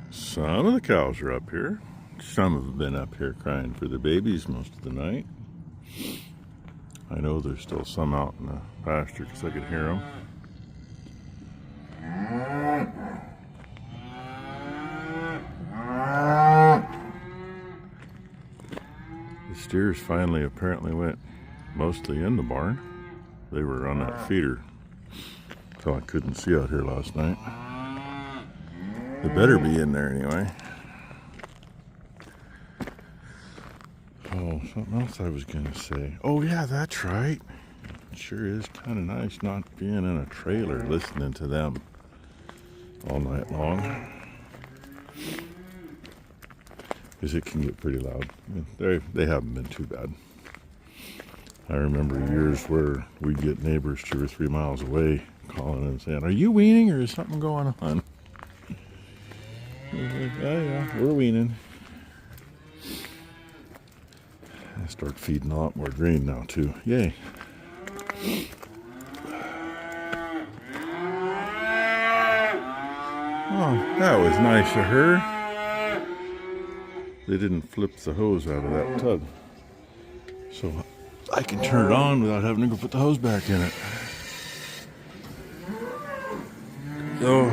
Some of the cows are up here. Some have been up here crying for the babies most of the night. I know there's still some out in the pasture because I could hear them. The steers finally apparently went mostly in the barn. They were on that feeder, so I couldn't see out here last night. They better be in there anyway. Oh, something else I was gonna say. Oh yeah, that's right. It sure is kind of nice not being in a trailer listening to them all night long, because it can get pretty loud. They haven't been too bad. I remember years where we'd get neighbors 2 or 3 miles away calling and saying, "Are you weaning or is something going on?" I was like, "Oh yeah, we're weaning." I start feeding a lot more grain now too. Yay. Oh, that was nice of her. They didn't flip the hose out of that tub, so I can turn it on without having to go put the hose back in it. So,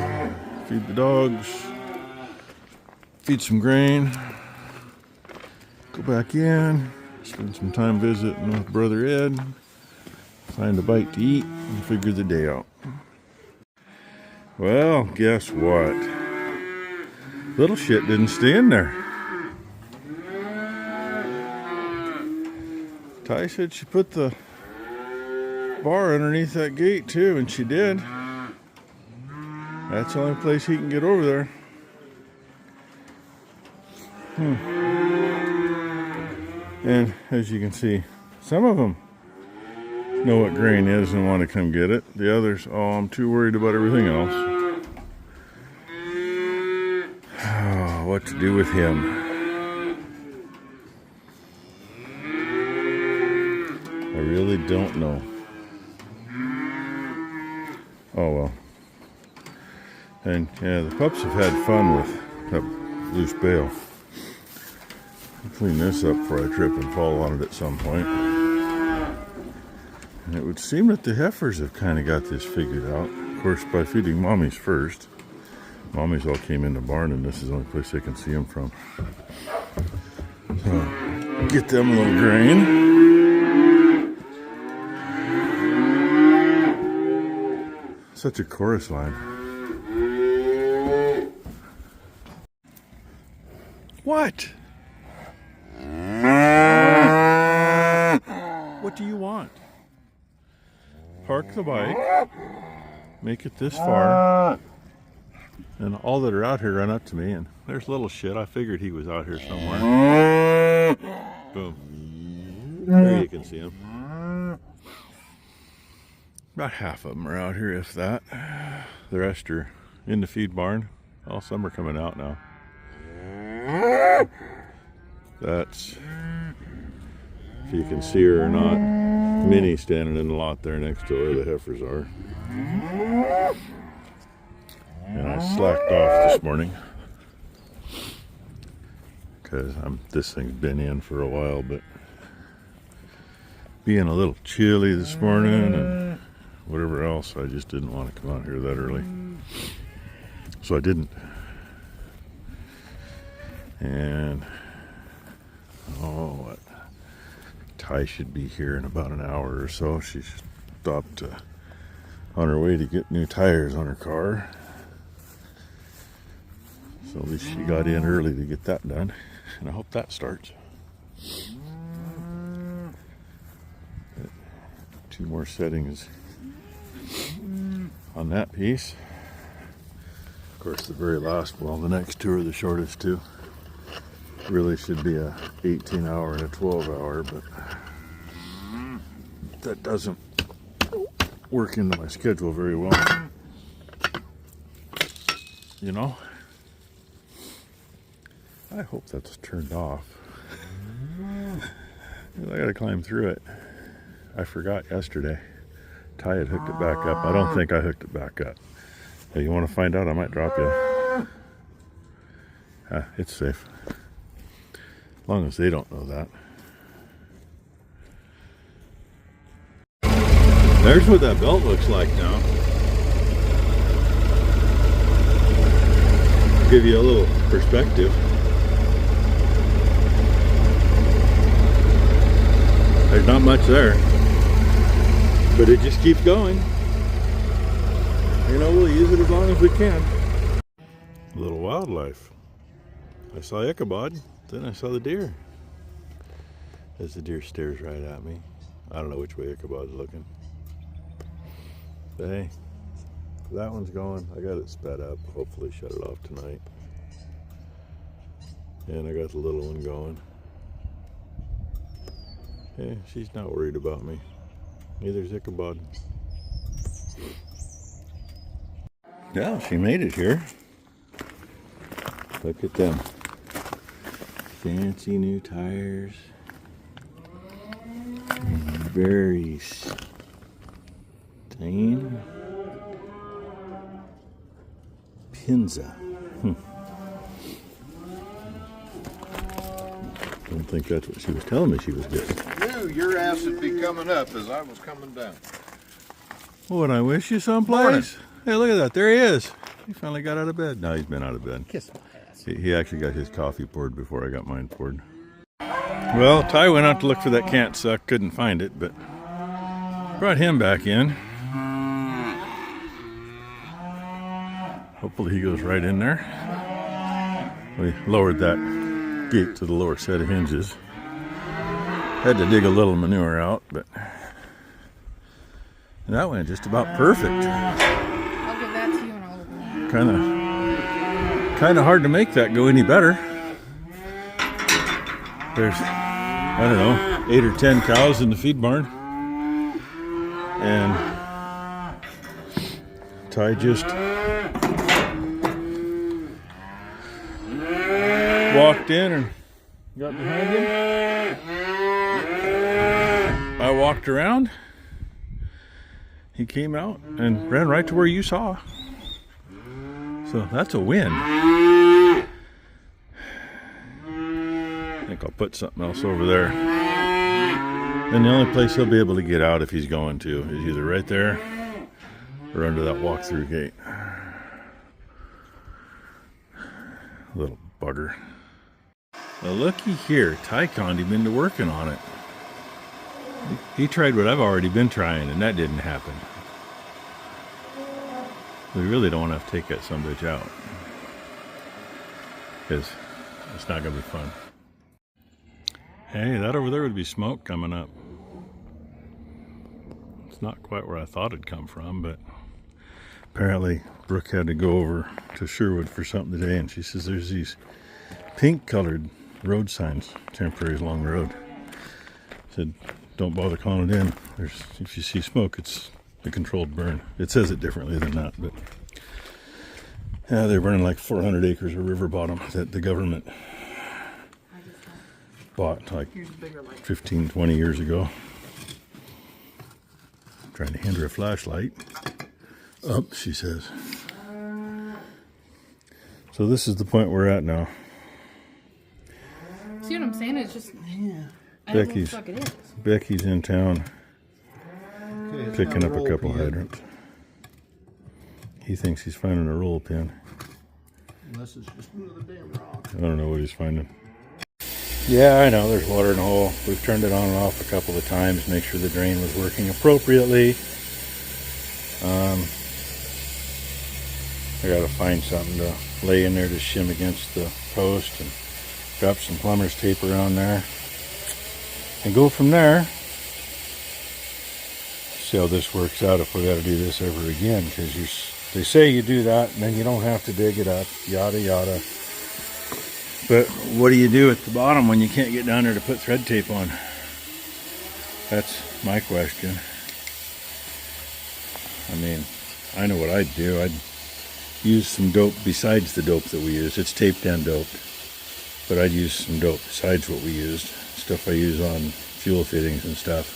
feed the dogs, feed some grain, go back in, spend some time visiting with Brother Ed, find a bite to eat, and figure the day out. Well, guess what? Little shit didn't stay in there. Ty said she put the bar underneath that gate too, and she did. That's the only place he can get over there. And as you can see, some of them know what grain is and want to come get it. The others, oh, I'm too worried about everything else. Oh, what to do with him? I really don't know. Oh well. And yeah, the pups have had fun with that loose bale. I'll clean this up before I trip and fall on it at some point. And it would seem that the heifers have kind of got this figured out. Of course, by feeding mommies first. Mommies all came in the barn, and this is the only place they can see them from. So, get them a little grain. Such a chorus line. What? What do you want? Park the bike, make it this far, and all that are out here run up to me, and there's little shit. I figured he was out here somewhere. Boom. There you can see him. About half of them are out here, if that. The rest are in the feed barn. All some are coming out now. That's, if you can see her or not, Minnie standing in the lot there next to where the heifers are. And I slacked off this morning because this thing's been in for a while, but being a little chilly this morning and whatever else, I just didn't want to come out here that early. So I didn't. And what? Ty should be here in about an hour or so. She stopped on her way to get new tires on her car. So at least she got in early to get that done. And I hope that starts. 2 more settings on that piece. Of course, the very last, well, the next 2 are the shortest 2. Really should be a 18-hour and a 12-hour, but that doesn't work into my schedule very well. You know? I hope that's turned off. I gotta climb through it. I forgot yesterday. Ty had hooked it back up. I don't think I hooked it back up. Hey, you want to find out? I might drop you. It's safe. As long as they don't know that. There's what that belt looks like now. Give you a little perspective. There's not much there, but it just keeps going. You know, we'll use it as long as we can. A little wildlife. I saw Ichabod, then I saw the deer. As the deer stares right at me. I don't know which way Ichabod's looking. But hey, that one's going. I got it sped up. Hopefully shut it off tonight. And I got the little one going. Yeah, she's not worried about me. Neither's Ichabod. Yeah, she made it here. Look at them. Fancy new tires. Very stained. Pinza. Don't think that's what she was telling me she was getting. Knew your ass would be coming up as I was coming down. Would I wish you someplace? Hey, look at that. There he is. He finally got out of bed. No, he's been out of bed. Kiss my ass. He actually got his coffee poured before I got mine poured. Well, Ty went out to look for that cant suck. Couldn't find it, but brought him back in. Hopefully he goes right in there. We lowered that gate to the lower set of hinges. Had to dig a little manure out, but that went just about perfect. I'll give that to you and I'll Kind of hard to make that go any better. There's, I don't know, 8 or 10 cows in the feed barn, and Ty just walked in and got behind him. I walked around. He came out and ran right to where you saw. So that's a win. I think I'll put something else over there. And the only place he'll be able to get out if he's going to is either right there or under that walk-through gate. Little bugger. Well, looky here. Ty conned him into working on it. He tried what I've already been trying, and that didn't happen. We really don't want to have to take that sumbitch out, because it's not going to be fun. Hey, that over there would be smoke coming up. It's not quite where I thought it'd come from, but apparently Brooke had to go over to Sherwood for something today, and she says there's these pink-colored road signs, temporary along the road. Said, don't bother calling it in. If you see smoke, it's a controlled burn. It says it differently than that, but yeah, they're burning like 400 acres of river bottom that the government bought like 15, 20 years ago. I'm trying to hand her a flashlight. Up, she says. So this is the point we're at now. See what I'm saying? It's just, yeah. Becky's in town picking up a couple hydrants. He thinks he's finding a roll pin. Unless it's just another damn rock. I don't know what he's finding. Yeah, I know, there's water in the hole. We've turned it on and off a couple of times, make sure the drain was working appropriately. I gotta find something to lay in there to shim against the post and drop some plumber's tape around there. And go from there. See how this works out if we got to do this ever again, because they say you do that and then you don't have to dig it up, yada yada. But what do you do at the bottom when you can't get down there to put thread tape on? That's my question. I mean, I know what I'd do. I'd use some dope besides the dope that we use. It's taped and doped, but I'd use some dope besides what we used. Stuff I use on fuel fittings and stuff,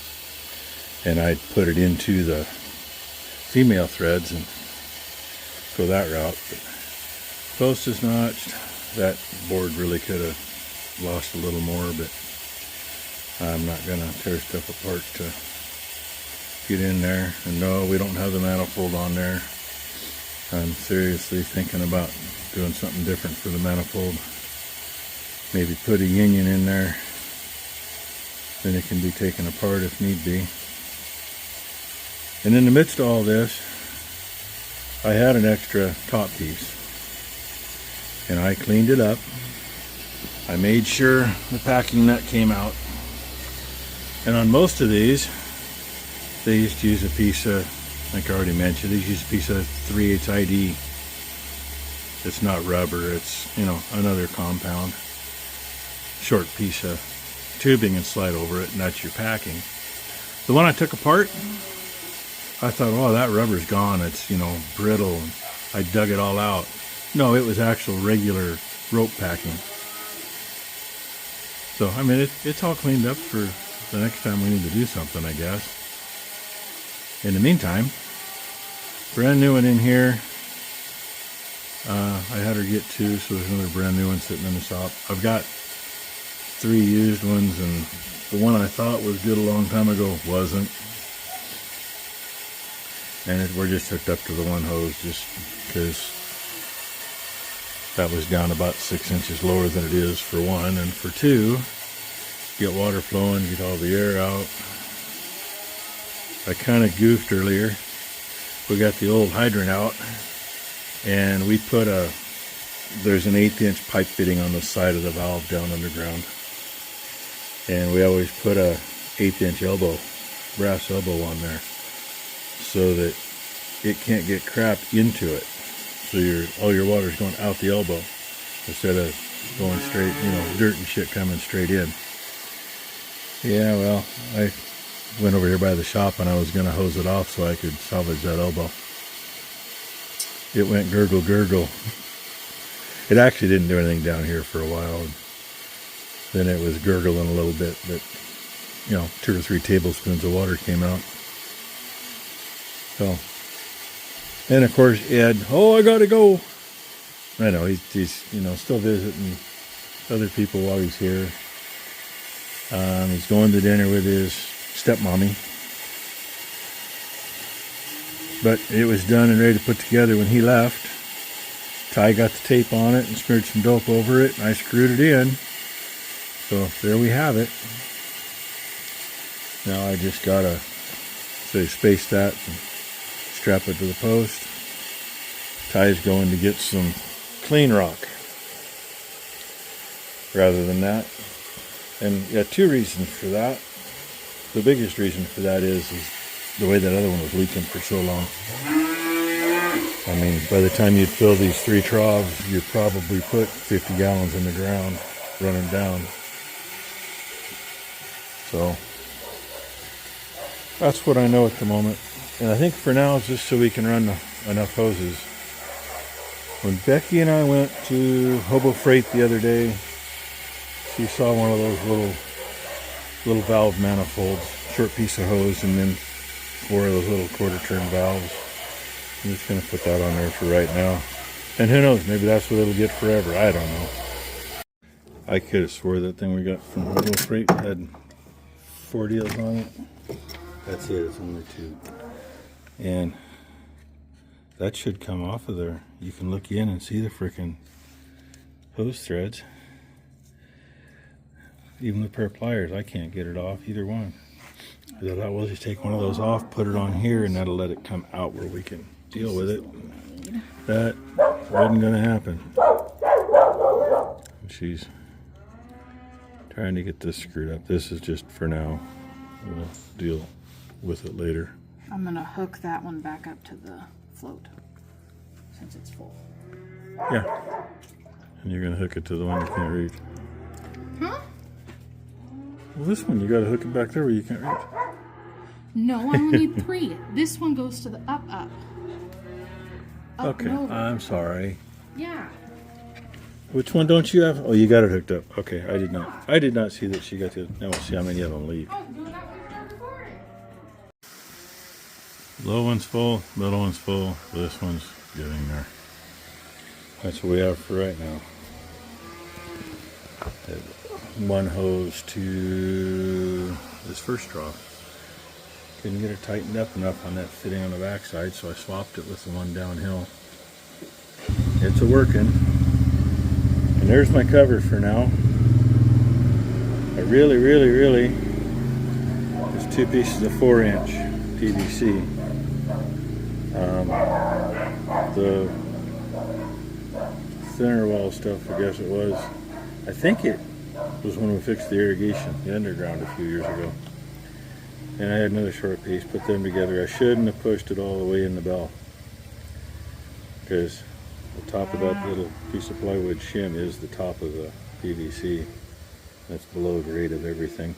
and I'd put it into the female threads and go that route. But post is notched, that board really could have lost a little more, but I'm not gonna tear stuff apart to get in there. And no, we don't have the manifold on there. I'm seriously thinking about doing something different for the manifold. Maybe put a union in there, then it can be taken apart if need be. And in the midst of all this, I had an extra top piece, and I cleaned it up. I made sure the packing nut came out, and on most of these they used to use a piece of, like I already mentioned, they use a piece of 3/8 ID. It's not rubber, it's, you know, another compound, short piece of tubing, and slide over it, and that's your packing. The one I took apart, I thought, oh, that rubber's gone, it's, you know, brittle, and I dug it all out. No, it was actual regular rope packing. So, I mean, it's all cleaned up for the next time we need to do something, I guess. In the meantime, brand new one in here. I had her get two, so there's another brand new one sitting in the shop. I've got 3 used ones, and the one I thought was good a long time ago wasn't. And we're just hooked up to the one hose just because that was down about 6 inches lower than it is for one, and for two, get water flowing, get all the air out. I kind of goofed earlier. We got the old hydrant out, and we put there's an 1/8 inch pipe fitting on the side of the valve down underground, and we always put a 1/8 inch elbow, brass elbow on there, so that it can't get crap into it. So all your water's going out the elbow instead of going straight, you know, dirt and shit coming straight in. Yeah, well, I went over here by the shop and I was gonna hose it off so I could salvage that elbow. It went gurgle gurgle. It actually didn't do anything down here for a while. Then it was gurgling a little bit, but you know, 2 or 3 tablespoons of water came out. So, and of course Ed, oh, I gotta go. I know he's you know, still visiting other people while he's here. He's going to dinner with his stepmommy. But it was done and ready to put together when he left. Ty got the tape on it and smeared some dope over it, and I screwed it in. So there we have it. Now I just gotta space that and strap it to the post. Ty's going to get some clean rock rather than that. And yeah, 2 reasons for that. The biggest reason for that is the way that other one was leaking for so long. I mean, by the time you'd fill these 3 troughs, you'd probably put 50 gallons in the ground running down. So that's what I know at the moment. And I think for now it's just so we can run enough hoses. When Becky and I went to Hobo Freight the other day, she saw one of those little valve manifolds, short piece of hose, and then 4 of those little quarter-turn valves. I'm just going to put that on there for right now. And who knows, maybe that's what it'll get forever. I don't know. I could have swore that thing we got from Hobo Freight had 4 deals on it. That's it, it's only 2. And that should come off of there. You can look in and see the frickin' hose threads. Even with a pair of pliers, I can't get it off, either one. I thought we'll just take one of those off, put it on here, and that'll let it come out where we can deal with it. That wasn't gonna happen. She's trying to get this screwed up. This is just for now. We'll deal with it later. I'm gonna hook that one back up to the float since it's full. Yeah. And you're gonna hook it to the one you can't reach. Huh? Well, this one, you gotta hook it back there where you can't reach. No, I only need 3. This one goes to the up. Up Okay, and over. I'm sorry. Yeah. Which one don't you have? Oh, you got it hooked up. Okay, I did not. I did not see that she got to. Now we'll see how many of them leave. Oh, do that when you're recording. Low one's full, middle one's full. This one's getting there. That's what we have for right now. One hose to this first trough. Couldn't get it tightened up enough on that fitting on the backside, so I swapped it with the one downhill. It's a working. And there's my cover for now. I really, there's 2 pieces of 4-inch PVC. The thinner wall stuff, I guess it was. I think it was when we fixed the irrigation, the underground, a few years ago. And I had another short piece, put them together. I shouldn't have pushed it all the way in the bell, because the top of that little piece of plywood shim is the top of the PVC. That's below grade of everything.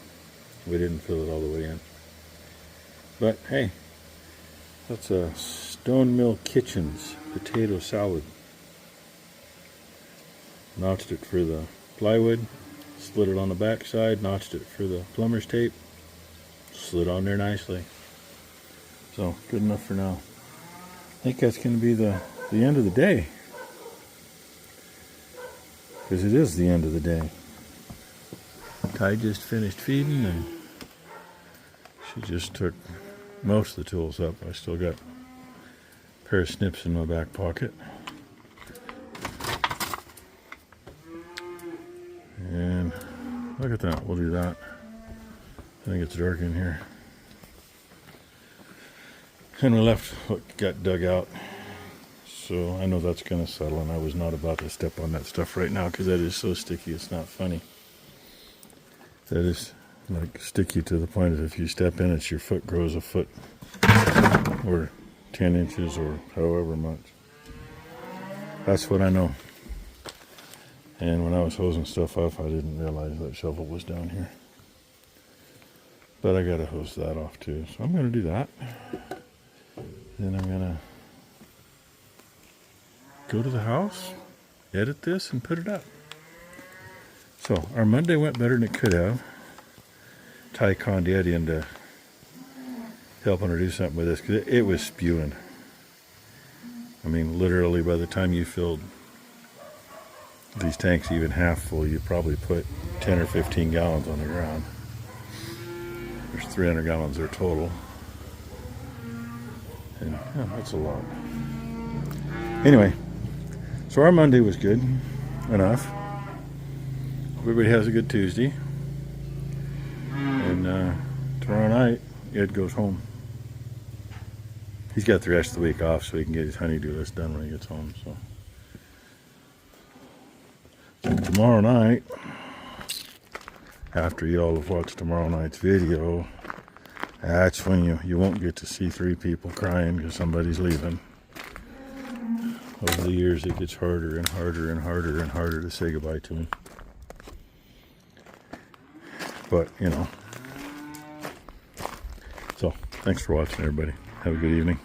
We didn't fill it all the way in. But hey, that's a Stone Mill Kitchens potato salad. Notched it for the plywood, slid it on the back side, notched it for the plumber's tape, slid on there nicely. So good enough for now. I think that's going to be the end of the day, because it is the end of the day. Ty just finished feeding, and she just took most of the tools up. I still got a pair of snips in my back pocket. And look at that, we'll do that. I think it's dark in here. And we left what got dug out. So I know that's going to settle, and I was not about to step on that stuff right now, because that is so sticky, it's not funny. That is like sticky to the point that if you step in it, your foot grows a foot or 10 inches or however much. That's what I know. And when I was hosing stuff off, I didn't realize that shovel was down here. But I gotta hose that off too. So I'm gonna do that. Then I'm gonna go to the house, edit this, and put it up. So our Monday went better than it could have. Ty conned Eddie into helping her do something with this, because it was spewing. I mean, literally, by the time you filled these tanks even half full, you probably put 10 or 15 gallons on the ground. There's 300 gallons there total. And yeah, that's a lot. Anyway, so our Monday was good enough. Everybody has a good Tuesday. And tomorrow night, Ed goes home. He's got the rest of the week off, so he can get his honey-do list done when he gets home. So tomorrow night, after you all have watched tomorrow night's video, that's when you won't get to see 3 people crying because somebody's leaving. Over the years, it gets harder and harder and harder and harder to say goodbye to him. But, you know. So, thanks for watching, everybody. Have a good evening.